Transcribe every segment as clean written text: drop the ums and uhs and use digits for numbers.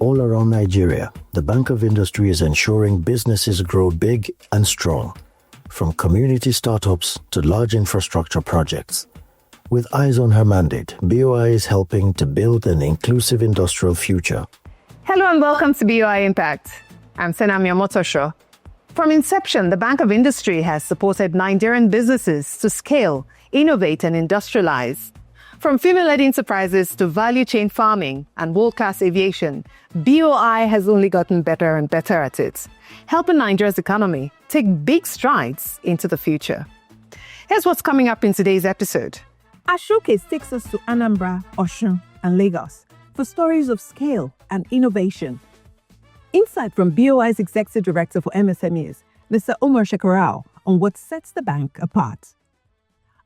all around Nigeria, the Bank of Industry is ensuring businesses grow big and strong, from community startups to large infrastructure projects. With eyes on her mandate, BOI is helping to build an inclusive industrial future. Hello and welcome to BOI IMPACT. I'm Senam Yamotosho. From inception, the Bank of Industry has supported Nigerian businesses to scale, innovate and industrialize. From female-led enterprises to value chain farming and world-class aviation, BOI has only gotten better and better at it, helping Nigeria's economy take big strides into the future. Here's what's coming up in today's episode. Our showcase takes us to Anambra, Osun, and Lagos for stories of scale and innovation. Insight from BOI's Executive Director for MSMEs, Mr. Omar Shekarau, on what sets the bank apart.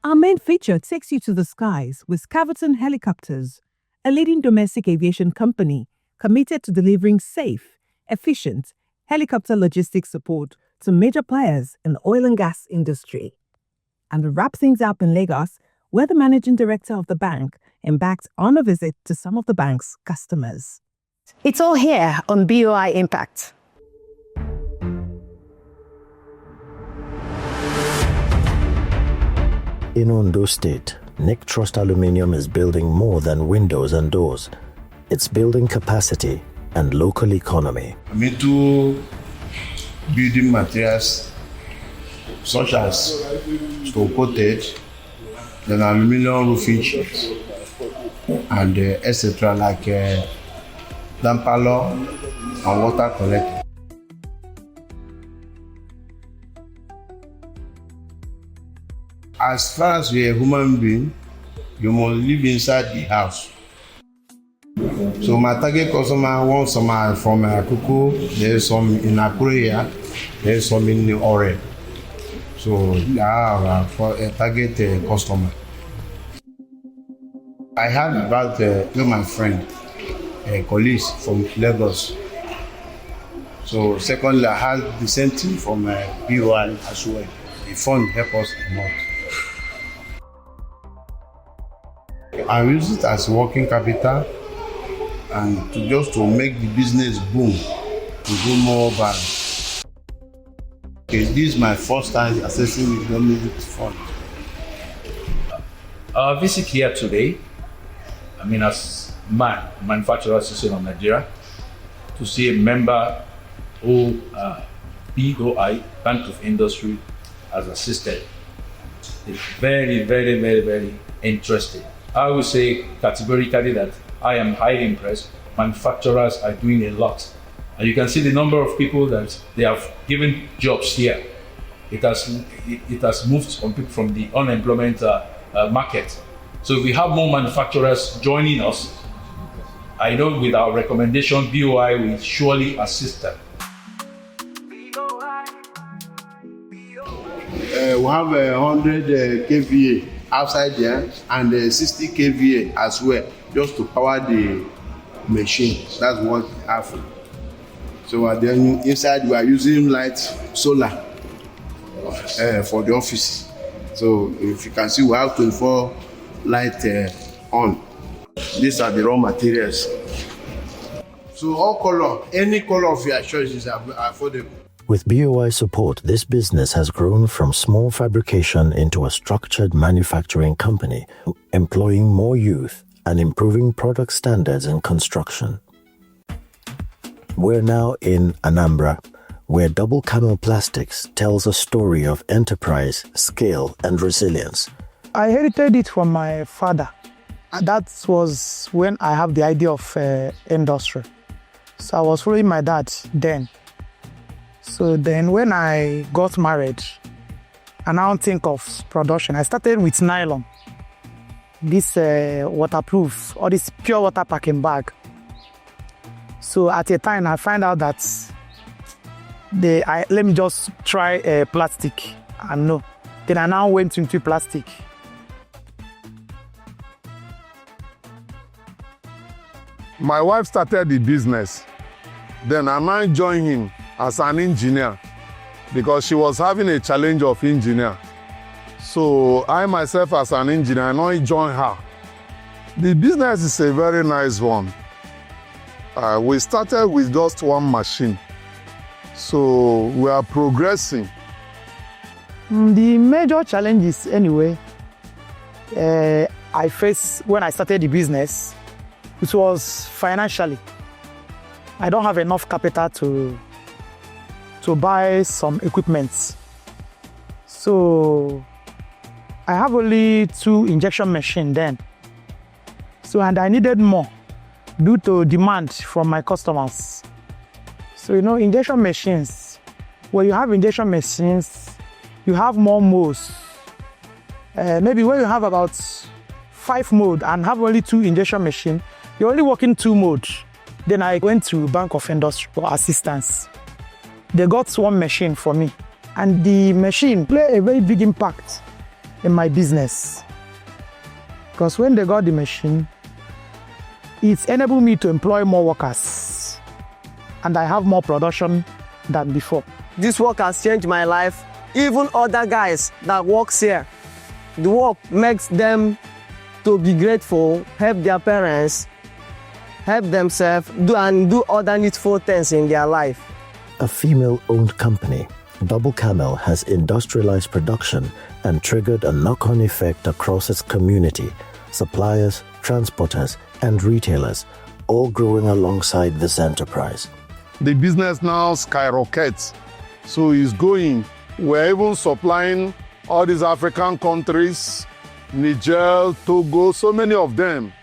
Our main feature takes you to the skies with Caverton Helicopters, a leading domestic aviation company committed to delivering safe, efficient helicopter logistics support to major players in the oil and gas industry. And to wrap things up in Lagos, where the managing director of the bank embarked on a visit to some of the bank's customers. It's all here on BOI IMPACT. In Ondo State, Nick Trust Aluminium is building more than windows and doors. It's building capacity and local economy. I'm into building materials such as stone coated, then aluminum roofing sheets, and etc. like dampalo and water collector. As far as you're a human being, you must live inside the house. So my target customer wants some from Akuku, there's some in Akure, there's some in Ore. So for a target customer. I heard about my friend, colleagues from Lagos. So secondly, I had the same thing from BOI as well. The fund helped us a lot. I use it as working capital and to make the business boom, to do more value. Okay, this is my first time accessing the government fund. Our visit here today, as Manufacturer Association of Nigeria, to see a member who BOI, Bank of Industry, has assisted. It's very, very, very, very interesting. I would say categorically that I am highly impressed. Manufacturers are doing a lot. And you can see the number of people that they have given jobs here. It has moved some people from the unemployment market. So if we have more manufacturers joining us, I know with our recommendation, BOI will surely assist them. We have 100 kVA outside there and 60 kVA as well, just to power the machine. That's what we have. So then inside we are using light solar for the office. So if you can see, we have 24 light on. These are the raw materials. So all color, any color of your choice is affordable. With BOI support, this business has grown from small fabrication into a structured manufacturing company, employing more youth and improving product standards in construction. We're now in Anambra, where Double Camel Plastics tells a story of enterprise, scale, and resilience. I inherited it from my father. That was when I have the idea of industry. So I was following my dad then. So then when I got married, I now think of production. I started with nylon, this waterproof, or this pure water packing bag. So at a time, I find out that let me just try plastic, and no. Then I now went into plastic. My wife started the business. Then I now joined him as an engineer because she was having a challenge of engineer. So I myself as an engineer, I now joined her. The business is a very nice one. We started with just one machine. So we are progressing. The major challenges, anyway, I faced when I started the business, it was financially. I don't have enough capital to buy some equipment. So I have only 2 injection machines then. So, and I needed more due to demand from my customers. So, injection machines, when you have injection machines, you have more modes. Maybe when you have about 5 modes and have only 2 injection machines, you're only working 2 modes. Then I went to Bank of Industry for assistance. They got 1 machine for me. And the machine played a very big impact in my business. Because when they got the machine, it enabled me to employ more workers. And I have more production than before. This work has changed my life. Even other guys that work here, the work makes them to be grateful, help their parents, help themselves, do other needful things in their life. A female-owned company, Double Camel has industrialized production and triggered a knock-on effect across its community, suppliers, transporters, and retailers, all growing alongside this enterprise. The business now skyrockets. So it's going. We're even supplying all these African countries, Niger, Togo, so many of them.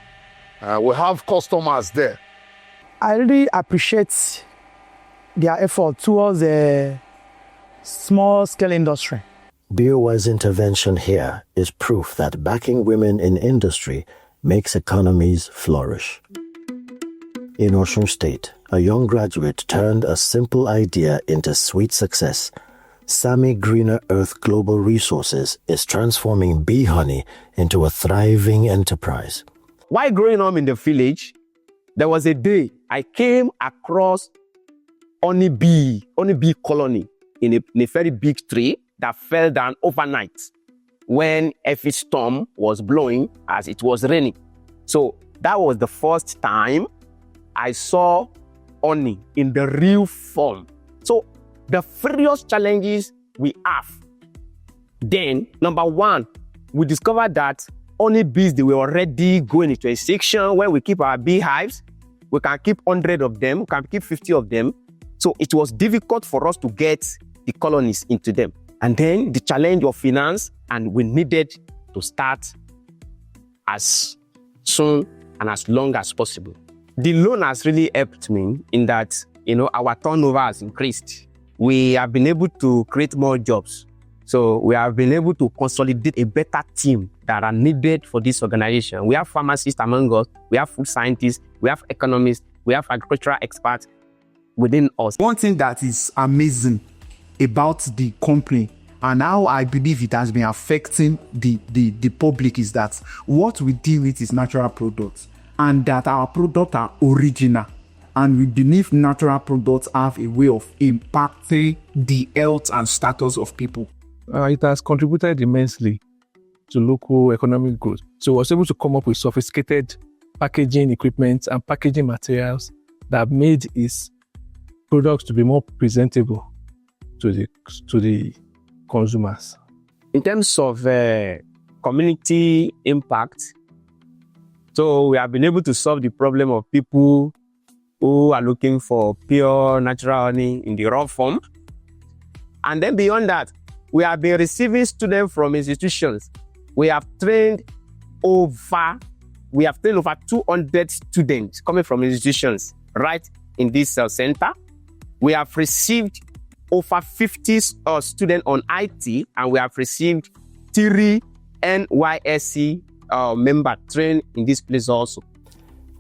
We have customers there. I really appreciate their effort towards the small-scale industry. BOI's intervention here is proof that backing women in industry makes economies flourish. In Osun State, a young graduate turned a simple idea into sweet success. Sami Greener Earth Global Resources is transforming bee honey into a thriving enterprise. While growing up in the village, there was a day I came across honeybee colony in a very big tree that fell down overnight when a heavy storm was blowing as it was raining. So that was the first time I saw honey in the real form. So the various challenges we have. Then, number 1, we discovered that honeybees, they were already going into a section where we keep our beehives. We can keep 100 of them, we can keep 50 of them. So it was difficult for us to get the colonies into them. And then the challenge of finance, and we needed to start as soon and as long as possible. The loan has really helped me in that, our turnover has increased. We have been able to create more jobs. So we have been able to consolidate a better team that are needed for this organization. We have pharmacists among us, we have food scientists, we have economists, we have agricultural experts within us. One thing that is amazing about the company and how I believe it has been affecting the public is that what we deal with is natural products, and that our products are original. And we believe natural products have a way of impacting the health and status of people. It has contributed immensely to local economic growth. So I was able to come up with sophisticated packaging equipment and packaging materials that made its products to be more presentable to the consumers. In terms of community impact, so we have been able to solve the problem of people who are looking for pure natural honey in the raw form. And then beyond that, we have been receiving students from institutions. We have trained over 200 students coming from institutions right in this center. We have received over 50 students on IT, and we have received 3 NYSC members trained in this place also.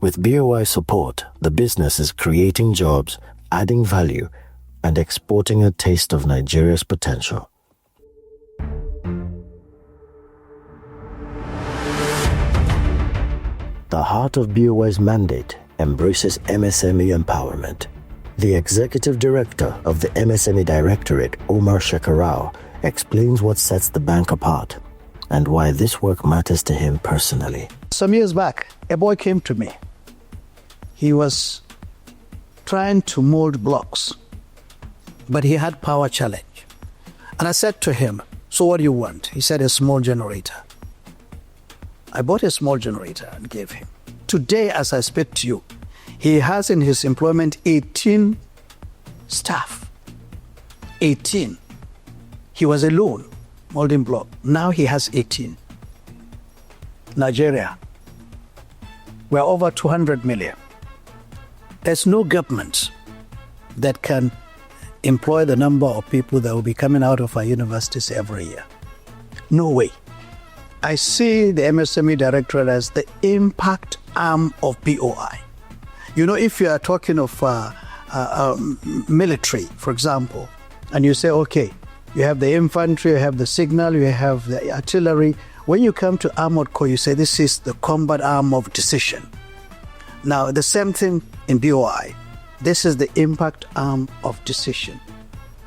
With BOI support, the business is creating jobs, adding value, and exporting a taste of Nigeria's potential. The heart of BOI's mandate embraces MSME empowerment. The executive director of the MSME Directorate, Omar Shekarau, explains what sets the bank apart and why this work matters to him personally. Some years back, a boy came to me. He was trying to mold blocks, but he had power challenge. And I said to him, so what do you want? He said, a small generator. I bought a small generator and gave him. Today, as I speak to you, he has in his employment 18 staff. 18. He was alone, molding block. Now he has 18. Nigeria, we're over 200 million. There's no government that can employ the number of people that will be coming out of our universities every year. No way. I see the MSME Directorate as the impact arm of BOI. You know, if you are talking of military, for example, and you say, okay, you have the infantry, you have the signal, you have the artillery. When you come to armored corps, you say this is the combat arm of decision. Now, the same thing in BOI. This is the impact arm of decision.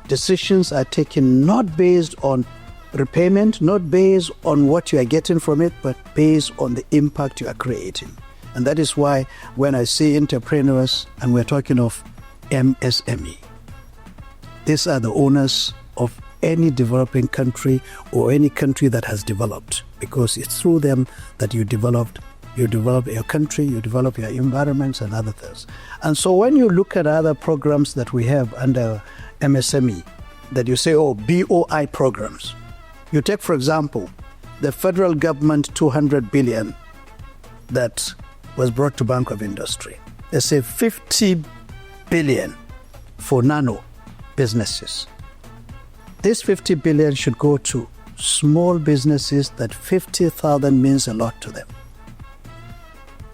Decisions are taken not based on repayment, not based on what you are getting from it, but based on the impact you are creating. And that is why when I see entrepreneurs, and we're talking of MSME, these are the owners of any developing country or any country that has developed, because it's through them that you develop your country, you develop your environments and other things. And so when you look at other programs that we have under MSME, that you say, oh, BOI programs, you take, for example, the federal government 200 billion that was brought to Bank of Industry. They say 50 billion for nano businesses. This 50 billion should go to small businesses that 50,000 means a lot to them.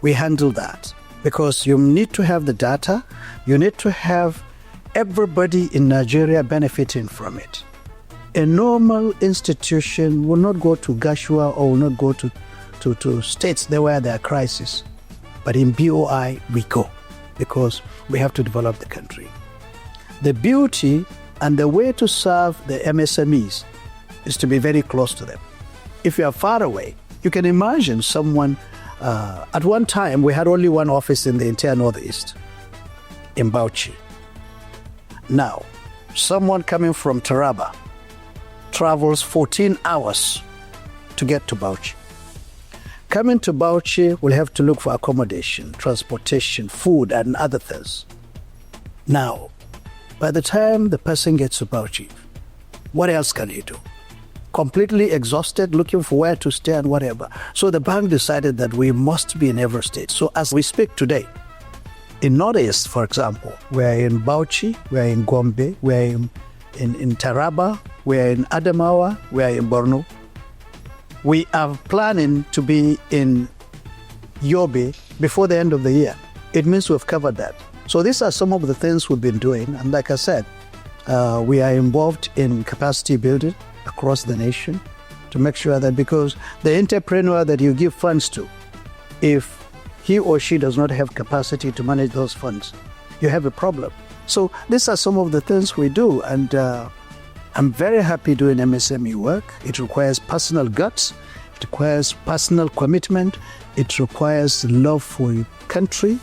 We handle that because you need to have the data. You need to have everybody in Nigeria benefiting from it. A normal institution will not go to Gashua or will not go to states there where there are crises. But in BOI, we go because we have to develop the country. The beauty and the way to serve the MSMEs is to be very close to them. If you are far away, you can imagine someone, at one time we had only one office in the entire Northeast, in Bauchi. Now, someone coming from Taraba travels 14 hours to get to Bauchi. Coming to Bauchi will have to look for accommodation, transportation, food, and other things. Now, by the time the person gets to Bauchi, what else can he do? Completely exhausted, looking for where to stay and whatever. So the bank decided that we must be in every state. So as we speak today, in Northeast, for example, we're in Bauchi, we're in Gombe, we're in Taraba, we're in Adamawa, we're in Borno. We are planning to be in Yobe before the end of the year. It means we've covered that. So these are some of the things we've been doing. And like I said, we are involved in capacity building across the nation to make sure that, because the entrepreneur that you give funds to, if he or she does not have capacity to manage those funds, you have a problem. So these are some of the things we do. And I'm very happy doing MSME work. It requires personal guts. It requires personal commitment. It requires love for your country,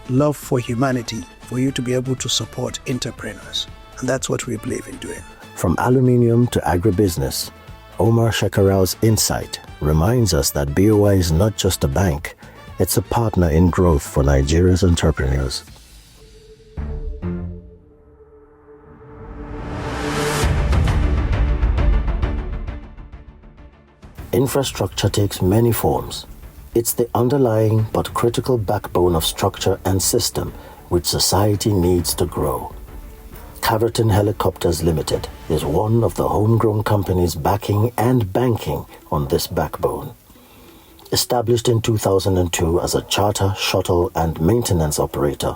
love for humanity, for you to be able to support entrepreneurs. And that's what we believe in doing. From aluminium to agribusiness, Omar Shekaral's insight reminds us that BOI is not just a bank, it's a partner in growth for Nigeria's entrepreneurs. Infrastructure takes many forms. It's the underlying but critical backbone of structure and system which society needs to grow. Caverton Helicopters Limited is one of the homegrown companies backing and banking on this backbone. Established in 2002 as a charter, shuttle, and maintenance operator,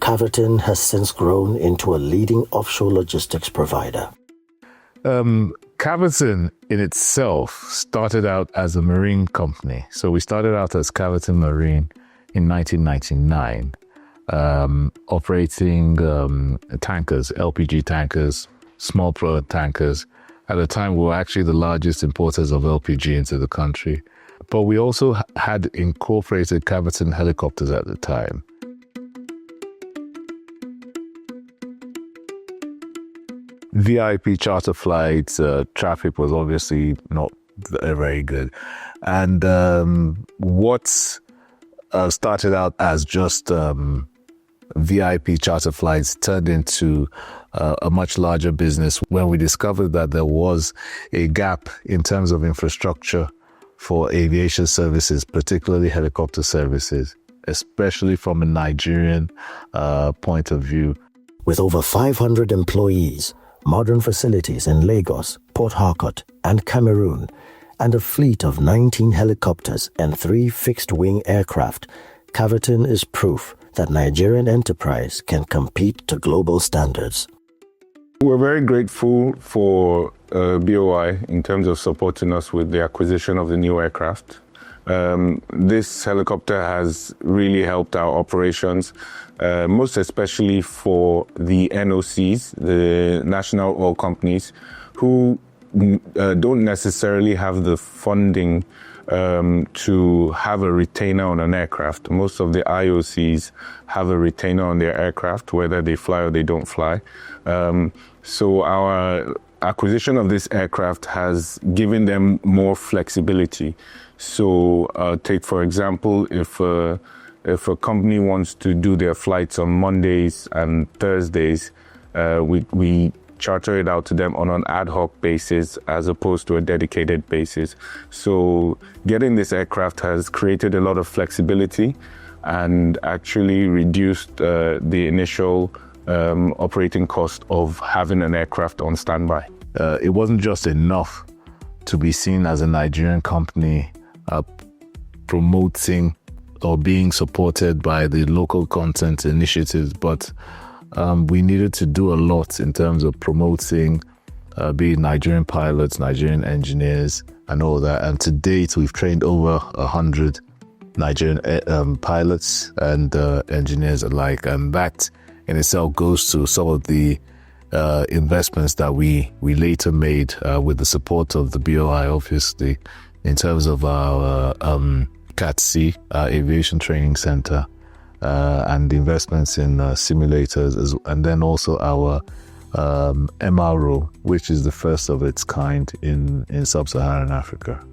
Caverton has since grown into a leading offshore logistics provider. Caverton in itself started out as a marine company. So we started out as Caverton Marine in 1999, operating tankers, LPG tankers, small product tankers. At the time, we were actually the largest importers of LPG into the country. But we also had incorporated Caverton Helicopters at the time. VIP charter flights, traffic was obviously not very good. And what started out as just VIP charter flights turned into a much larger business when we discovered that there was a gap in terms of infrastructure for aviation services, particularly helicopter services, especially from a Nigerian point of view. With over 500 employees, modern facilities in Lagos, Port Harcourt, and Cameroon, and a fleet of 19 helicopters and 3 fixed-wing aircraft, Caverton is proof that Nigerian enterprise can compete to global standards. We're very grateful for BOI in terms of supporting us with the acquisition of the new aircraft. This helicopter has really helped our operations, most especially for the NOCs, the national oil companies, who don't necessarily have the funding to have a retainer on an aircraft. Most of the IOCs have a retainer on their aircraft, whether they fly or they don't fly. So our acquisition of this aircraft has given them more flexibility. So take, for example, if a company wants to do their flights on Mondays and Thursdays, we charter it out to them on an ad hoc basis as opposed to a dedicated basis. So getting this aircraft has created a lot of flexibility and actually reduced the initial operating cost of having an aircraft on standby. It wasn't just enough to be seen as a Nigerian company promoting or being supported by the local content initiatives, but we needed to do a lot in terms of promoting be it Nigerian pilots, Nigerian engineers, and all that. And to date, we've trained over 100 Nigerian pilots and engineers alike. And that in itself goes to some of the investments that we later made with the support of the BOI, obviously, in terms of our CATC, our Aviation Training Center, and investments in simulators, and then also our MRO, which is the first of its kind in sub-Saharan Africa.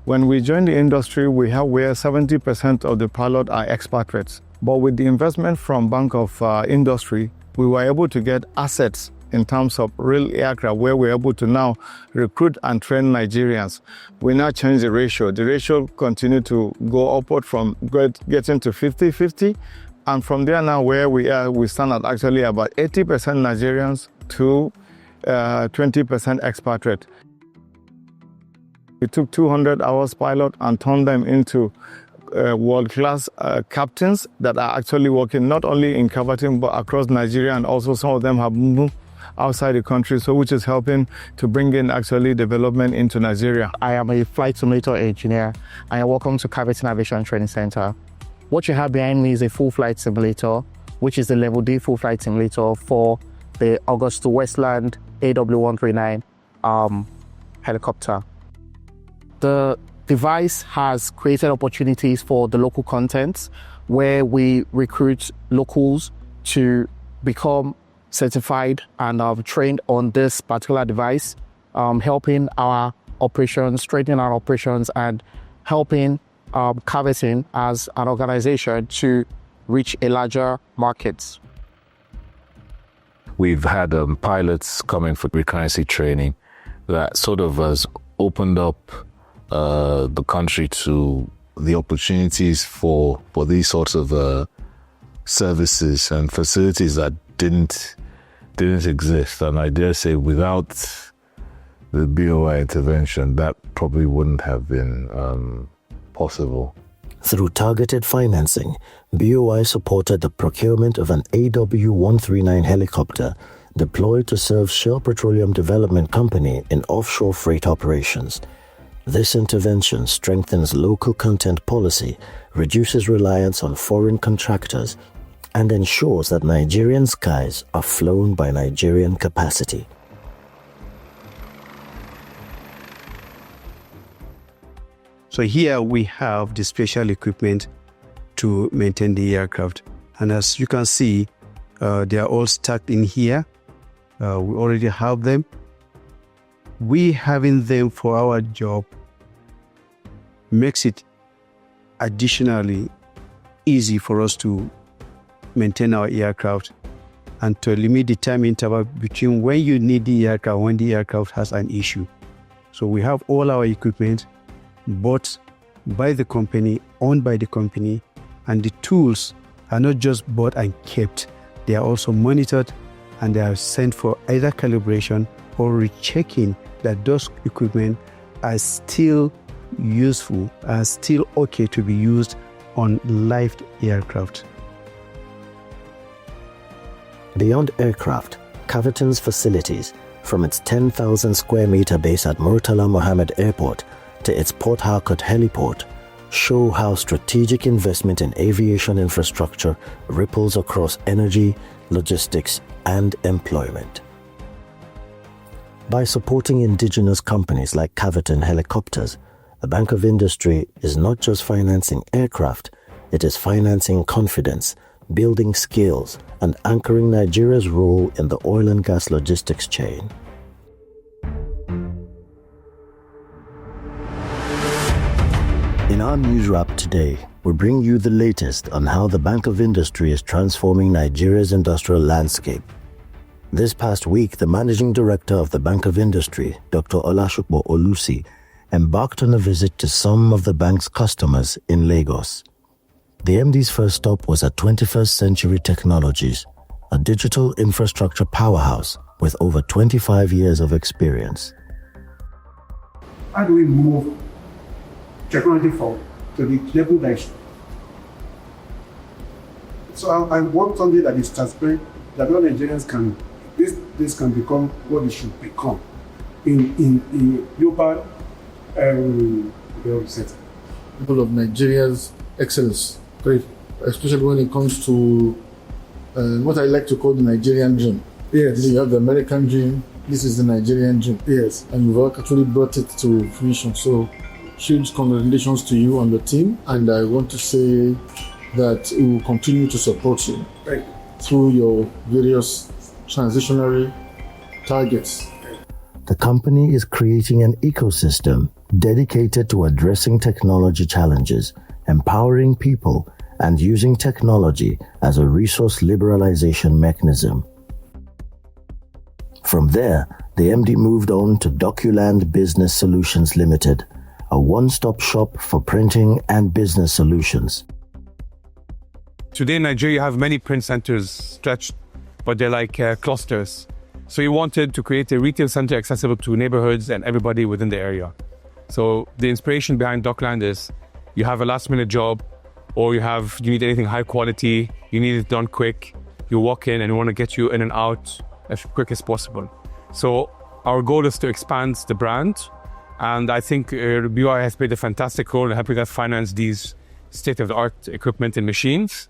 When we joined the industry, where 70% of the pilot are expatriates. But with the investment from Bank of Industry, we were able to get assets in terms of real aircraft, where we're able to now recruit and train Nigerians. We now change the ratio. The ratio continued to go upward from getting to 50-50. And from there now where we are, we stand at actually about 80% Nigerians to 20% expatriate. We took 200 hours pilot and turned them into world-class captains that are actually working not only in Caverton but across Nigeria, and also some of them have moved outside the country, so which is helping to bring in actually development into Nigeria. I am a flight simulator engineer and welcome to Caverton Aviation Training Center. What you have behind me is a full flight simulator, which is the level D full flight simulator for the Augusta Westland AW139 helicopter. The device has created opportunities for the local content where we recruit locals to become certified and trained on this particular device, helping our operations, strengthening our operations, and helping Caverton as an organization to reach a larger market. We've had pilots coming for recurrency training that sort of has opened up the country to the opportunities for these sorts of services and facilities that didn't exist. And I dare say without the BOI intervention, that probably wouldn't have been possible. Through targeted financing, BOI supported the procurement of an AW139 helicopter deployed to serve Shell Petroleum Development Company in offshore freight operations. This intervention strengthens local content policy, reduces reliance on foreign contractors, and ensures that Nigerian skies are flown by Nigerian capacity. So here we have the special equipment to maintain the aircraft. And as you can see, they are all stacked in here. We already have them. We having them for our job makes it additionally easy for us to maintain our aircraft and to limit the time interval between when you need the aircraft, when the aircraft has an issue. So we have all our equipment bought by the company, owned by the company, and the tools are not just bought and kept. They are also monitored and they are sent for either calibration or rechecking that those equipment are still useful, are still okay to be used on live aircraft. Beyond aircraft, Caverton's facilities, from its 10,000 square meter base at Murtala Mohammed Airport to its Port Harcourt heliport, show how strategic investment in aviation infrastructure ripples across energy, logistics, and employment. By supporting indigenous companies like Caverton Helicopters, the Bank of Industry is not just financing aircraft, it is financing confidence, building skills, and anchoring Nigeria's role in the oil and gas logistics chain. In our news wrap today, we bring you the latest on how the Bank of Industry is transforming Nigeria's industrial landscape. This past week, the Managing Director of the Bank of Industry, Dr. Olasukbo Olusi, embarked on a visit to some of the bank's customers in Lagos. The MD's first stop was at 21st Century Technologies, a digital infrastructure powerhouse with over 25 years of experience. How do we move technology forward to the level that is? So I want something that is transparent, that all Nigerians can, this can become what it should become in global setting. People of Nigeria's excellence, especially when it comes to what I like to call the Nigerian dream. Yes. You have the American dream, this is the Nigerian dream. Yes. And you've actually brought it to fruition. So huge congratulations to you and the team. And I want to say that we will continue to support you through your various transitionary targets. The company is creating an ecosystem dedicated to addressing technology challenges, empowering people, and using technology as a resource liberalization mechanism. From there, the MD moved on to Doculand Business Solutions Limited, a one-stop shop for printing and business solutions. Today in Nigeria, you have many print centers stretched, but they're like clusters. So we wanted to create a retail center accessible to neighborhoods and everybody within the area. So the inspiration behind Doculand is you have a last-minute job, or you need anything high quality, you need it done quick, you walk in and we want to get you in and out as quick as possible. So our goal is to expand the brand, and I think BOI has played a fantastic role in helping us finance these state-of-the-art equipment and machines.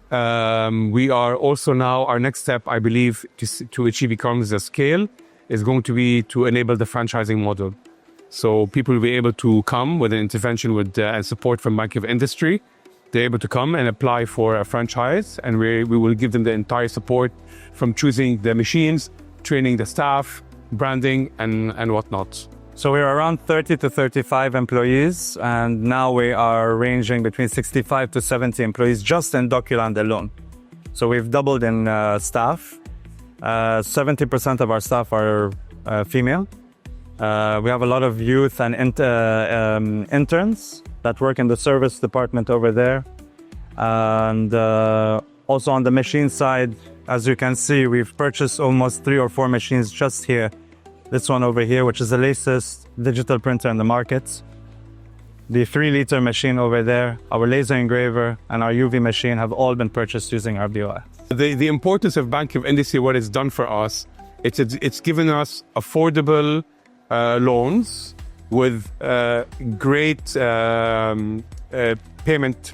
We are also now, our next step, I believe, to achieve economies of scale is going to be to enable the franchising model. So people will be able to come with an intervention and support from Bank of Industry. They're able to come and apply for a franchise, and we will give them the entire support from choosing the machines, training the staff, branding, and whatnot. So we're around 30 to 35 employees, and now we are ranging between 65 to 70 employees just in Doculand alone. So we've doubled in staff. 70% of our staff are female. We have a lot of youth and interns that work in the service department over there. And also on the machine side, as you can see, we've purchased almost 3 or 4 machines just here. This one over here, which is the latest digital printer in the market. The 3-liter machine over there, our laser engraver, and our UV machine have all been purchased using our BOI. The importance of Bank of Industry, what it's done for us, it's given us affordable loans with great payment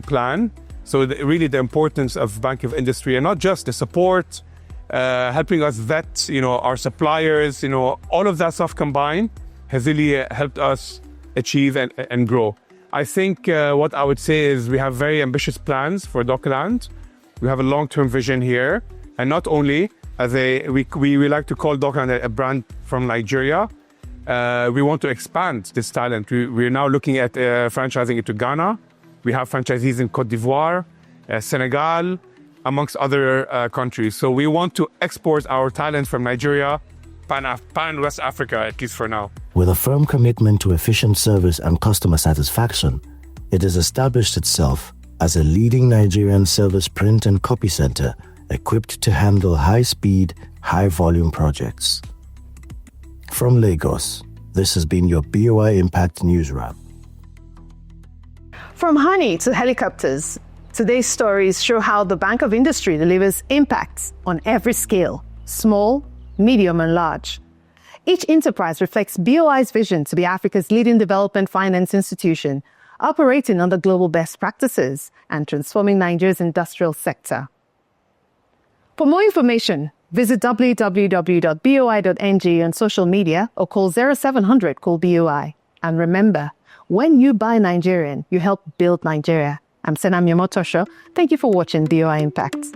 plan. So really the importance of Bank of Industry, and not just the support, helping us vet, our suppliers, all of that stuff combined has really helped us achieve and grow. I think what I would say is we have very ambitious plans for Doculand. We have a long-term vision here And not only as we like to call Doculand a brand from Nigeria, we want to expand this talent. We're now looking at franchising it to Ghana. We have franchisees in Cote d'Ivoire, Senegal, amongst other countries. So we want to export our talent from Nigeria, pan-West Africa, at least for now. With a firm commitment to efficient service and customer satisfaction, it has established itself as a leading Nigerian service print and copy center equipped to handle high-speed, high-volume projects. From Lagos, this has been your BOI Impact News Wrap. From honey to helicopters, today's stories show how the Bank of Industry delivers impacts on every scale, small, medium, and large. Each enterprise reflects BOI's vision to be Africa's leading development finance institution, operating under global best practices and transforming Nigeria's industrial sector. For more information, visit www.boi.ng on social media or call 0700 call BOI. And remember, when you buy Nigerian, you help build Nigeria. I'm Senam Yomotosho. Thank you for watching BOI Impact.